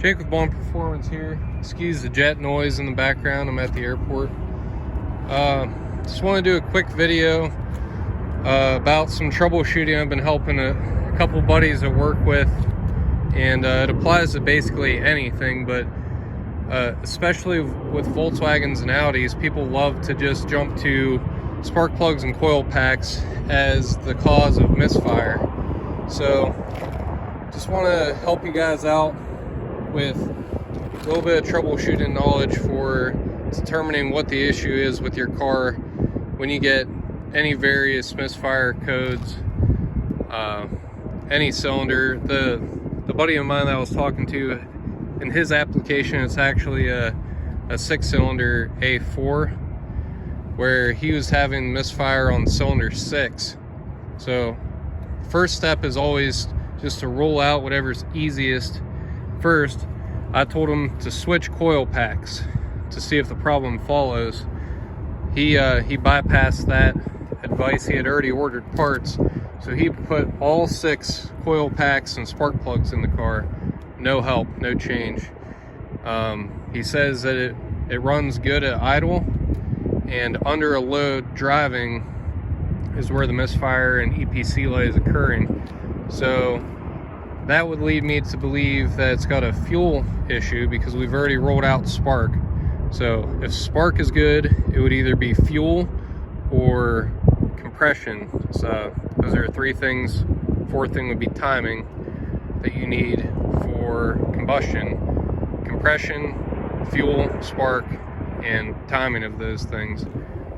Jake with Bond Performance here. Excuse the jet noise in the background. I'm at the airport. Just want to do a quick video about some troubleshooting I've been helping a couple buddies I work with, and it applies to basically anything, but especially with Volkswagens and Audis, people love to just jump to spark plugs and coil packs as the cause of misfire. So just want to help you guys out with a little bit of troubleshooting knowledge for determining what the issue is with your car when you get any various misfire codes, any cylinder. The buddy of mine that I was talking to, in his application, it's actually a 6-cylinder A4, where he was having misfire on cylinder 6. So first step is always just to roll out whatever's easiest first. I told him to switch coil packs to see if the problem follows. He bypassed that advice. He had already ordered parts, so he put all 6 coil packs and spark plugs in the car. No help, no change. He says that it runs good at idle, and under a load driving is where the misfire and EPC light is occurring. So that would lead me to believe that it's got a fuel issue, because we've already rolled out spark. So if spark is good, it would either be fuel or compression. So those are 3 things. 4th thing would be timing that you need for combustion: compression, fuel, spark, and timing of those things.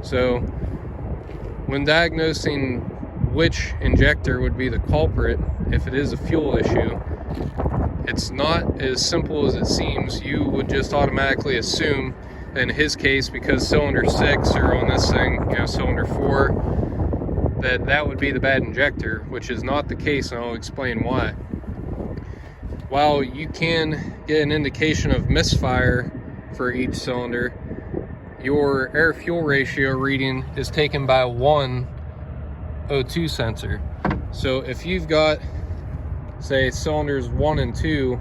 So when diagnosing which injector would be the culprit, if it is a fuel issue, it's not as simple as it seems. You would just automatically assume, in his case, because cylinder 6, or on this thing, cylinder 4, that would be the bad injector, which is not the case, and I'll explain why. While you can get an indication of misfire for each cylinder, your air-fuel ratio reading is taken by one O2 sensor. So if you've got, say, cylinders 1 and 2,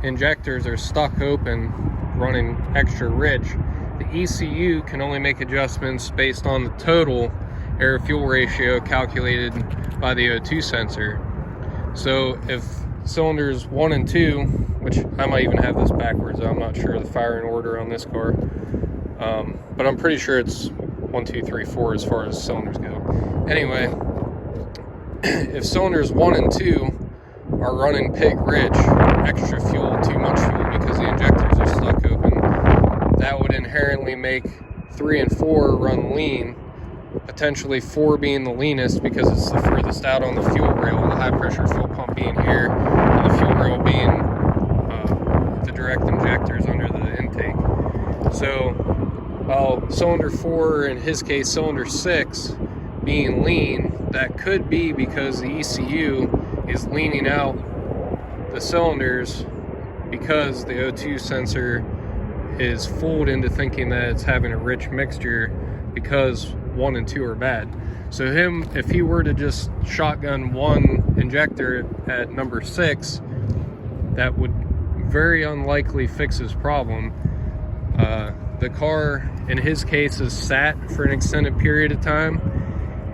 injectors are stuck open, running extra rich, the ECU can only make adjustments based on the total air-fuel ratio calculated by the O2 sensor. So if cylinders 1 and 2, which I might even have this backwards, I'm not sure the firing order on this car, but I'm pretty sure it's 1, 2, 3, 4 as far as cylinders go. Anyway, if cylinders 1 and 2 are running pig rich, extra fuel, too much fuel, because the injectors are stuck open, that would inherently make 3 and 4 run lean, potentially 4 being the leanest because it's the furthest out on the fuel rail, the high pressure fuel pump being here, and the fuel rail being the direct injectors under the intake. So while cylinder 4, in his case cylinder 6, being lean, that could be because the ECU is leaning out the cylinders, because the O2 sensor is fooled into thinking that it's having a rich mixture because 1 and 2 are bad. So if he were to just shotgun one injector at number 6, that would very unlikely fix his problem. The car, in his case, is sat for an extended period of time,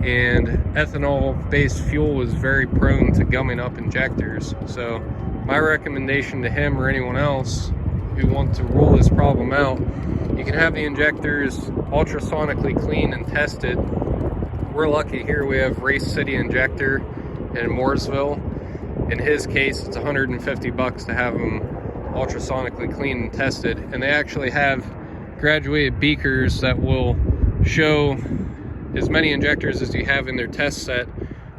and ethanol-based fuel is very prone to gumming up injectors. So my recommendation to him, or anyone else who wants to rule this problem out, you can have the injectors ultrasonically cleaned and tested. We're lucky here, we have Race City Injector in Mooresville. In his case, it's $150 to have them ultrasonically cleaned and tested, and they actually have graduated beakers that will show as many injectors as you have in their test set,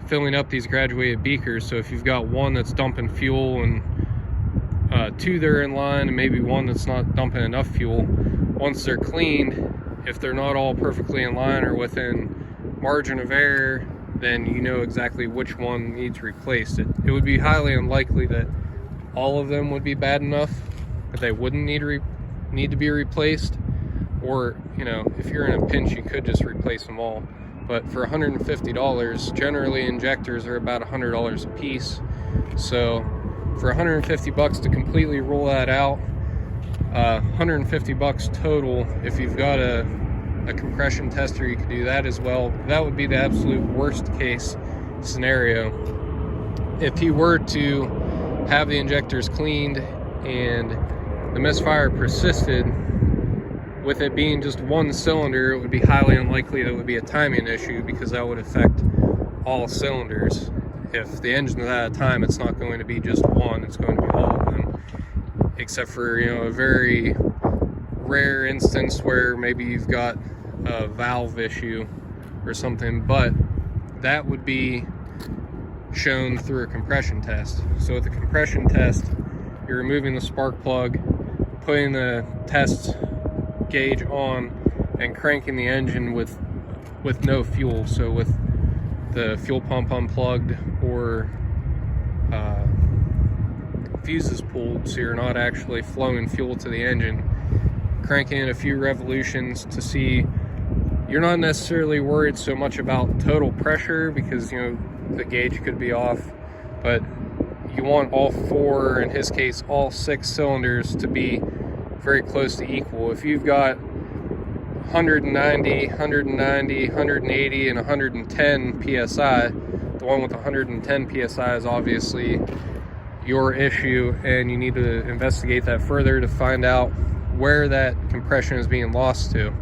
filling up these graduated beakers. So if you've got one that's dumping fuel and 2 that are in line, and maybe one that's not dumping enough fuel, once they're cleaned, if they're not all perfectly in line or within margin of error, then you know exactly which one needs replaced. It would be highly unlikely that all of them would be bad enough that they wouldn't need to be replaced. Or, if you're in a pinch, you could just replace them all. But for $150, generally injectors are about $100 a piece. So for 150 bucks to completely roll that out. 150 bucks total. If you've got a compression tester, you could do that as well. That would be the absolute worst case scenario. If you were to have the injectors cleaned and the misfire persisted, with it being just one cylinder, it would be highly unlikely that it would be a timing issue, because that would affect all cylinders. If the engine is out of time, it's not going to be just one, it's going to be all of them, except for, you know, a very rare instance where maybe you've got a valve issue or something, but that would be shown through a compression test. So with the compression test, you're removing the spark plug, putting the test gauge on, and cranking the engine with no fuel. So with the fuel pump unplugged or fuses pulled, so you're not actually flowing fuel to the engine, cranking in a few revolutions to see. You're not necessarily worried so much about total pressure, because, you know, the gauge could be off, but you want all four, in his case all 6 cylinders, to be very close to equal. If you've got 190, 180, and 110 psi, the one with 110 psi is obviously your issue, and you need to investigate that further to find out where that compression is being lost to.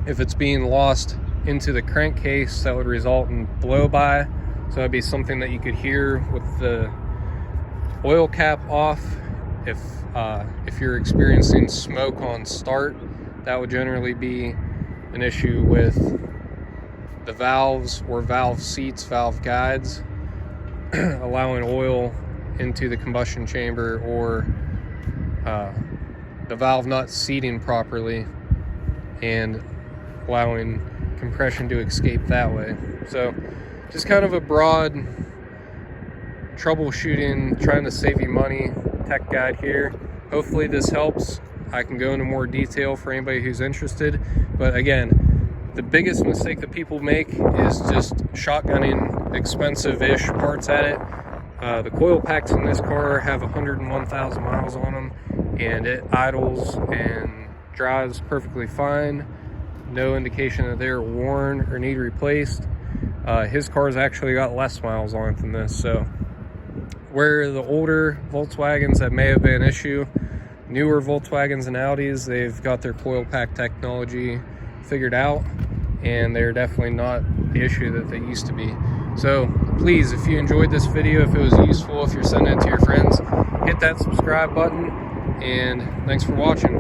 If it's being lost into the crankcase, that would result in blow-by. So that'd be something that you could hear with the oil cap off. If you're experiencing smoke on start, that would generally be an issue with the valves or valve seats, valve guides, allowing oil into the combustion chamber, or the valve not seating properly and allowing compression to escape that way. So just kind of a broad troubleshooting, trying to save you money tech guide here. Hopefully this helps. I can go into more detail for anybody who's interested, but again, the biggest mistake that people make is just shotgunning expensive-ish parts at it. The coil packs in this car have 101,000 miles on them, and it idles and drives perfectly fine. No indication that they're worn or need replaced. His car's actually got less miles on it than this. So where the older Volkswagens, that may have been an issue, newer Volkswagens and Audis, they've got their coil pack technology figured out, and they're definitely not the issue that they used to be. So please, if you enjoyed this video, if it was useful, if you're sending it to your friends, hit that subscribe button, and thanks for watching.